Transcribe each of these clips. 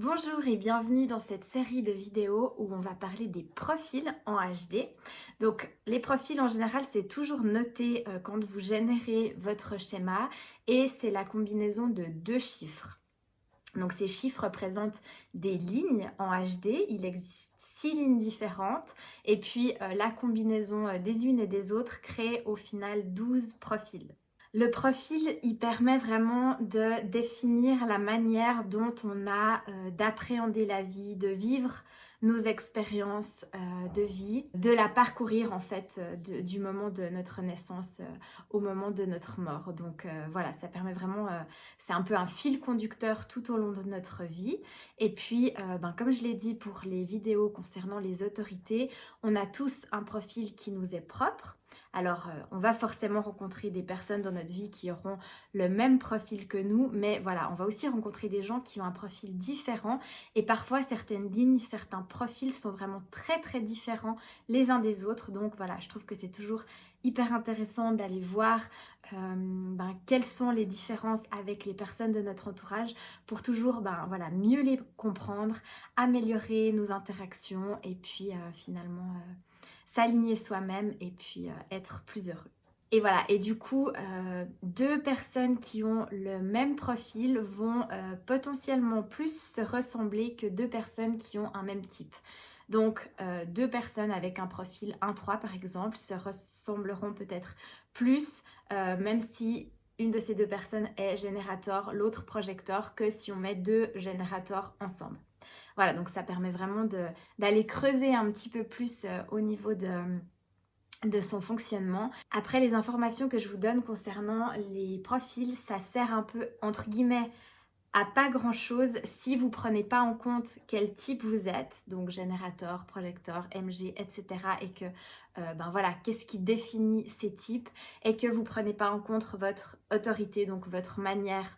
Bonjour et bienvenue dans cette série de vidéos où on va parler des profils en HD. Donc les profils en général c'est toujours noté quand vous générez votre schéma et c'est la combinaison de deux chiffres. Donc ces chiffres représentent des lignes en HD, il existe 6 lignes différentes et puis la combinaison des unes et des autres crée au final 12 profils. Le profil, il permet vraiment de définir la manière dont on a d'appréhender la vie, de vivre nos expériences de vie, de la parcourir en fait du moment de notre naissance au moment de notre mort. Donc voilà, ça permet vraiment, c'est un peu un fil conducteur tout au long de notre vie. Et puis, comme je l'ai dit pour les vidéos concernant les autorités, on a tous un profil qui nous est propre. Alors, on va forcément rencontrer des personnes dans notre vie qui auront le même profil que nous, mais voilà, on va aussi rencontrer des gens qui ont un profil différent et parfois certaines lignes, certains profils sont vraiment très différents les uns des autres. Donc voilà, je trouve que c'est toujours hyper intéressant d'aller voir quelles sont les différences avec les personnes de notre entourage pour toujours mieux les comprendre, améliorer nos interactions et puis finalement s'aligner soi-même et puis être plus heureux. Et voilà, et du coup, deux personnes qui ont le même profil vont potentiellement plus se ressembler que deux personnes qui ont un même type. Donc, deux personnes avec un profil 1-3 par exemple se ressembleront peut-être plus, même si une de ces deux personnes est générateur, l'autre projecteur, que si on met deux générateurs ensemble. Voilà, donc ça permet vraiment d'aller creuser un petit peu plus au niveau de son fonctionnement. Après, les informations que je vous donne concernant les profils, ça sert un peu, entre guillemets, à pas grand chose si vous prenez pas en compte quel type vous êtes, donc générateur, projecteur, MG, etc. et que qu'est-ce qui définit ces types et que vous prenez pas en compte votre autorité, donc votre manière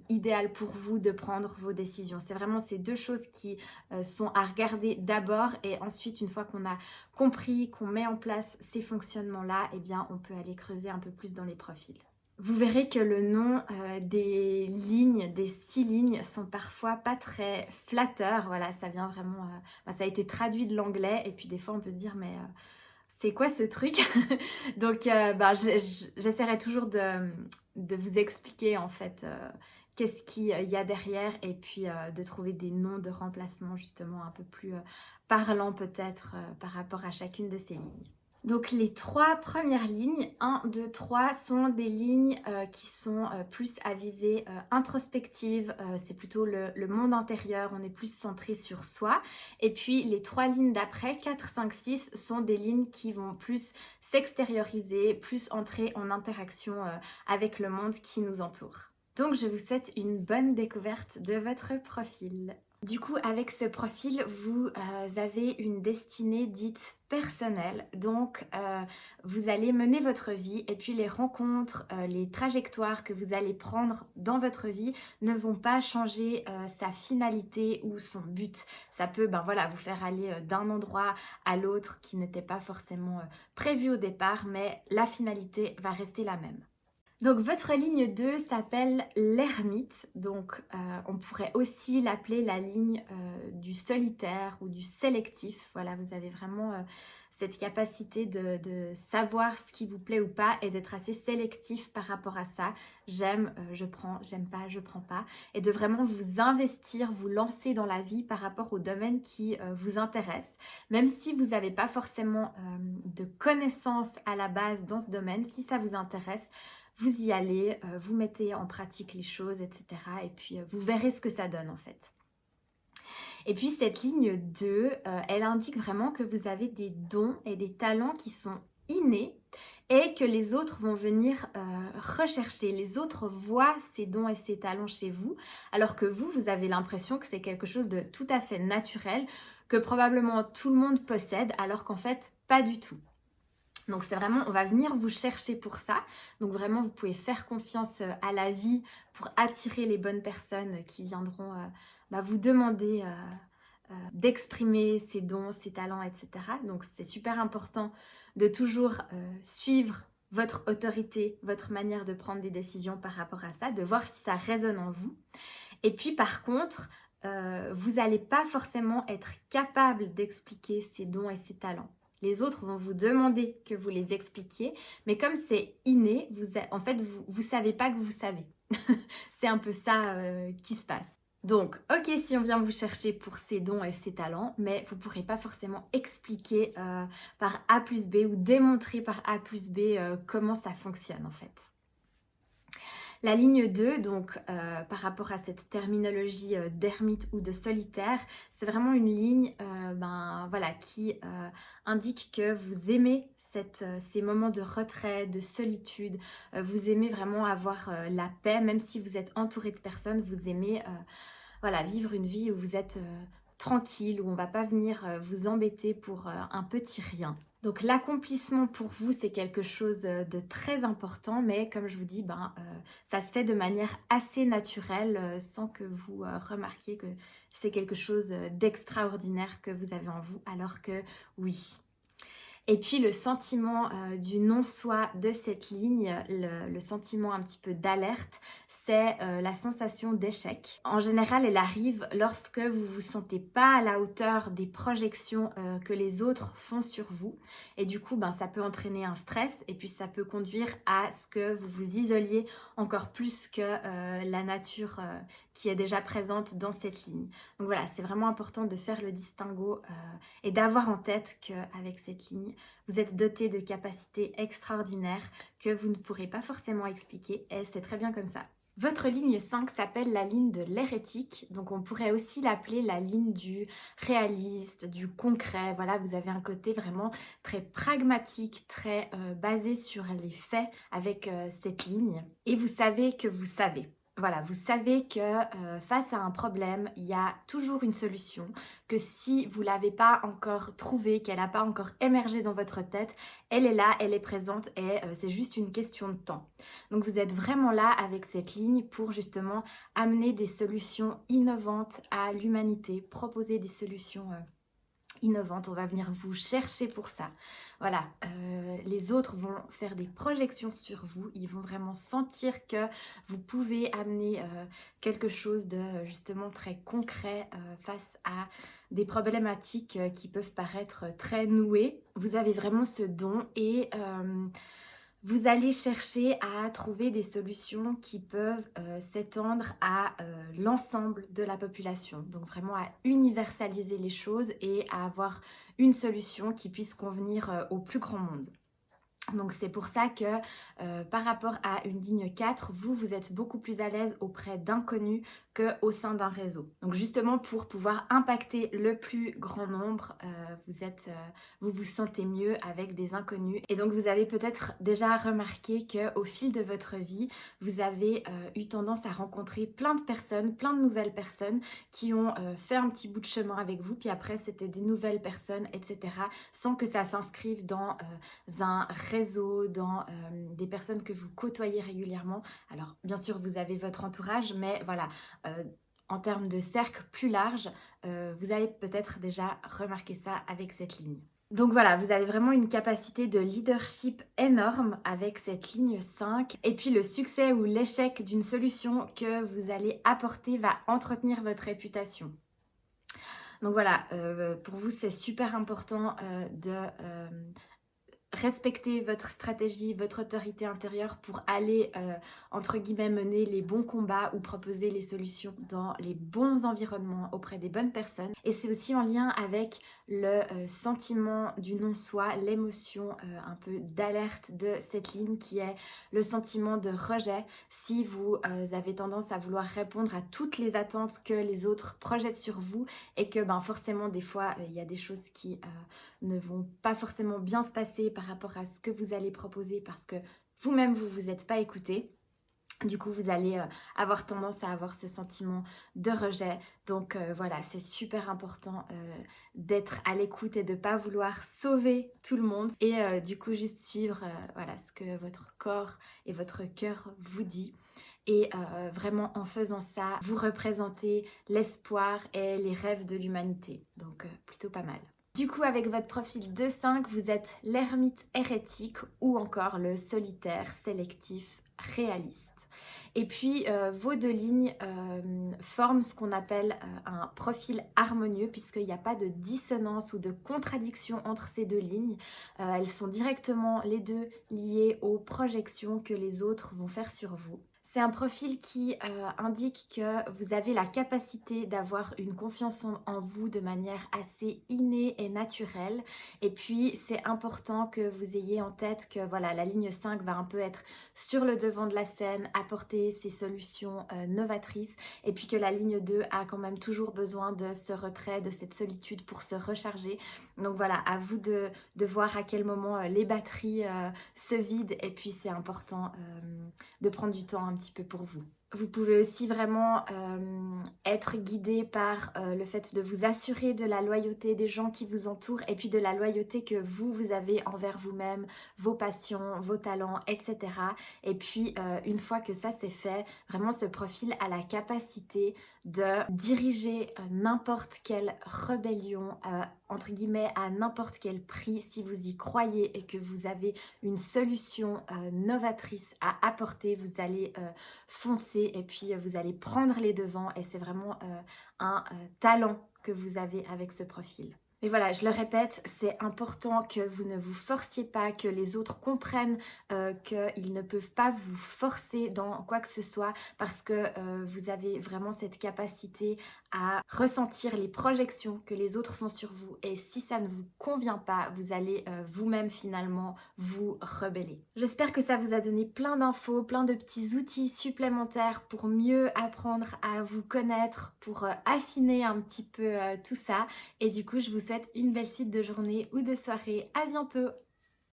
idéale pour vous de prendre vos décisions. C'est vraiment ces deux choses qui sont à regarder d'abord et ensuite une fois qu'on a compris, qu'on met en place ces fonctionnements-là, eh bien on peut aller creuser un peu plus dans les profils. Vous verrez que le nom des lignes, des 6 lignes, sont parfois pas très flatteurs. Voilà, ça vient vraiment... ça a été traduit de l'anglais et puis des fois on peut se dire mais c'est quoi ce truc? Donc j'essaierai toujours de vous expliquer en fait qu'est-ce qu'il y a derrière et puis de trouver des noms de remplacement justement un peu plus parlants peut-être par rapport à chacune de ces lignes. Donc les trois premières lignes, 1, 2, 3, sont des lignes qui sont plus à visée introspective, c'est plutôt le monde intérieur, on est plus centré sur soi. Et puis les trois lignes d'après, 4, 5, 6, sont des lignes qui vont plus s'extérioriser, plus entrer en interaction avec le monde qui nous entoure. Donc je vous souhaite une bonne découverte de votre profil. Du coup, avec ce profil, vous avez une destinée dite personnelle. Donc, vous allez mener votre vie et puis les rencontres, les trajectoires que vous allez prendre dans votre vie ne vont pas changer sa finalité ou son but. Ça peut vous faire aller d'un endroit à l'autre qui n'était pas forcément prévu au départ, mais la finalité va rester la même. Donc votre ligne 2 s'appelle l'ermite, donc on pourrait aussi l'appeler la ligne du solitaire ou du sélectif. Voilà, vous avez vraiment cette capacité de savoir ce qui vous plaît ou pas et d'être assez sélectif par rapport à ça. J'aime, je prends, j'aime pas, je prends pas. Et de vraiment vous investir, vous lancer dans la vie par rapport au domaine qui vous intéresse. Même si vous n'avez pas forcément de connaissances à la base dans ce domaine, si ça vous intéresse, vous y allez, vous mettez en pratique les choses, etc. Et puis vous verrez ce que ça donne en fait. Et puis cette ligne 2, elle indique vraiment que vous avez des dons et des talents qui sont innés et que les autres vont venir rechercher. Les autres voient ces dons et ces talents chez vous, alors que vous avez l'impression que c'est quelque chose de tout à fait naturel, que probablement tout le monde possède, alors qu'en fait, pas du tout. Donc c'est vraiment, on va venir vous chercher pour ça. Donc vraiment, vous pouvez faire confiance à la vie pour attirer les bonnes personnes qui viendront vous demander d'exprimer ses dons, ses talents, etc. Donc c'est super important de toujours suivre votre autorité, votre manière de prendre des décisions par rapport à ça, de voir si ça résonne en vous. Et puis par contre, vous n'allez pas forcément être capable d'expliquer ses dons et ses talents. Les autres vont vous demander que vous les expliquiez, mais comme c'est inné, en fait, vous savez pas que vous savez. C'est un peu ça qui se passe. Donc, ok, si on vient vous chercher pour ses dons et ses talents, mais vous ne pourrez pas forcément expliquer par A plus B ou démontrer par A plus B comment ça fonctionne en fait. La ligne 2, donc par rapport à cette terminologie d'ermite ou de solitaire, c'est vraiment une ligne qui indique que vous aimez ces moments de retrait, de solitude. Vous aimez vraiment avoir la paix, même si vous êtes entouré de personnes, vous aimez vivre une vie où vous êtes tranquille, où on ne va pas venir vous embêter pour un petit rien. Donc l'accomplissement pour vous, c'est quelque chose de très important, mais comme je vous dis, ça se fait de manière assez naturelle sans que vous remarquiez que c'est quelque chose d'extraordinaire que vous avez en vous, alors que oui. Et puis le sentiment du non-soi de cette ligne, le sentiment un petit peu d'alerte, c'est la sensation d'échec. En général, elle arrive lorsque vous ne vous sentez pas à la hauteur des projections que les autres font sur vous. Et du coup, ça peut entraîner un stress et puis ça peut conduire à ce que vous vous isoliez encore plus que la nature qui est déjà présente dans cette ligne. Donc voilà, c'est vraiment important de faire le distinguo et d'avoir en tête qu'avec cette ligne, vous êtes doté de capacités extraordinaires que vous ne pourrez pas forcément expliquer et c'est très bien comme ça. Votre ligne 5 s'appelle la ligne de l'hérétique, donc on pourrait aussi l'appeler la ligne du réaliste, du concret. Voilà, vous avez un côté vraiment très pragmatique, très basé sur les faits avec cette ligne. Et vous savez que vous savez. Voilà, vous savez que face à un problème, il y a toujours une solution, que si vous ne l'avez pas encore trouvée, qu'elle n'a pas encore émergé dans votre tête, elle est là, elle est présente et c'est juste une question de temps. Donc vous êtes vraiment là avec cette ligne pour justement amener des solutions innovantes à l'humanité, proposer des solutions innovantes, on va venir vous chercher pour ça. Voilà, les autres vont faire des projections sur vous, ils vont vraiment sentir que vous pouvez amener quelque chose de justement très concret face à des problématiques qui peuvent paraître très nouées. Vous avez vraiment ce don et vous allez chercher à trouver des solutions qui peuvent s'étendre à l'ensemble de la population. Donc vraiment à universaliser les choses et à avoir une solution qui puisse convenir au plus grand monde. Donc c'est pour ça que par rapport à une ligne 4, vous êtes beaucoup plus à l'aise auprès d'inconnus qu'au sein d'un réseau. Donc justement pour pouvoir impacter le plus grand nombre, vous vous sentez mieux avec des inconnus. Et donc vous avez peut-être déjà remarqué qu'au fil de votre vie, vous avez eu tendance à rencontrer plein de nouvelles personnes qui ont fait un petit bout de chemin avec vous, puis après c'était des nouvelles personnes, etc. sans que ça s'inscrive dans un réseau, dans des personnes que vous côtoyez régulièrement. Alors bien sûr vous avez votre entourage, mais voilà, en termes de cercle plus large, vous avez peut-être déjà remarqué ça avec cette ligne. Donc voilà, vous avez vraiment une capacité de leadership énorme avec cette ligne 5. Et puis le succès ou l'échec d'une solution que vous allez apporter va entretenir votre réputation. Donc voilà, pour vous c'est super important de respecter votre stratégie, votre autorité intérieure pour aller, entre guillemets, mener les bons combats ou proposer les solutions dans les bons environnements auprès des bonnes personnes. Et c'est aussi en lien avec le sentiment du non-soi, l'émotion un peu d'alerte de cette ligne qui est le sentiment de rejet. Si vous avez tendance à vouloir répondre à toutes les attentes que les autres projettent sur vous et que forcément des fois il y a des choses qui ne vont pas forcément bien se passer par rapport à ce que vous allez proposer parce que vous-même vous vous êtes pas écouté. Du coup, vous allez avoir tendance à avoir ce sentiment de rejet. Donc voilà, c'est super important d'être à l'écoute et de ne pas vouloir sauver tout le monde. Et du coup, juste suivre ce que votre corps et votre cœur vous dit. Et vraiment, en faisant ça, vous représentez l'espoir et les rêves de l'humanité. Donc plutôt pas mal. Du coup, avec votre profil 2-5, vous êtes l'ermite hérétique ou encore le solitaire sélectif réaliste. Et puis vos deux lignes forment ce qu'on appelle un profil harmonieux puisqu'il n'y a pas de dissonance ou de contradiction entre ces deux lignes. Elles sont directement les deux liées aux projections que les autres vont faire sur vous. C'est un profil qui indique que vous avez la capacité d'avoir une confiance en vous de manière assez innée et naturelle. Et puis, c'est important que vous ayez en tête que voilà, la ligne 5 va un peu être sur le devant de la scène, apporter ses solutions novatrices. Et puis que la ligne 2 a quand même toujours besoin de ce retrait, de cette solitude pour se recharger. Donc voilà, à vous de voir à quel moment les batteries se vident. Et puis, c'est important de prendre du temps un petit peu pour vous. Vous pouvez aussi vraiment être guidé par le fait de vous assurer de la loyauté des gens qui vous entourent et puis de la loyauté que vous avez envers vous-même, vos passions, vos talents, etc. Et puis une fois que ça c'est fait, vraiment ce profil a la capacité de diriger n'importe quelle rébellion, entre guillemets, à n'importe quel prix si vous y croyez et que vous avez une solution novatrice à apporter, vous allez foncer et puis vous allez prendre les devants et c'est vraiment un talent que vous avez avec ce profil. Mais voilà, je le répète, c'est important que vous ne vous forciez pas, que les autres comprennent qu'ils ne peuvent pas vous forcer dans quoi que ce soit parce que vous avez vraiment cette capacité à ressentir les projections que les autres font sur vous et si ça ne vous convient pas, vous allez vous-même finalement vous rebeller. J'espère que ça vous a donné plein d'infos, plein de petits outils supplémentaires pour mieux apprendre à vous connaître, pour affiner un petit peu tout ça et du coup je vous souhaite une belle suite de journée ou de soirée. À bientôt!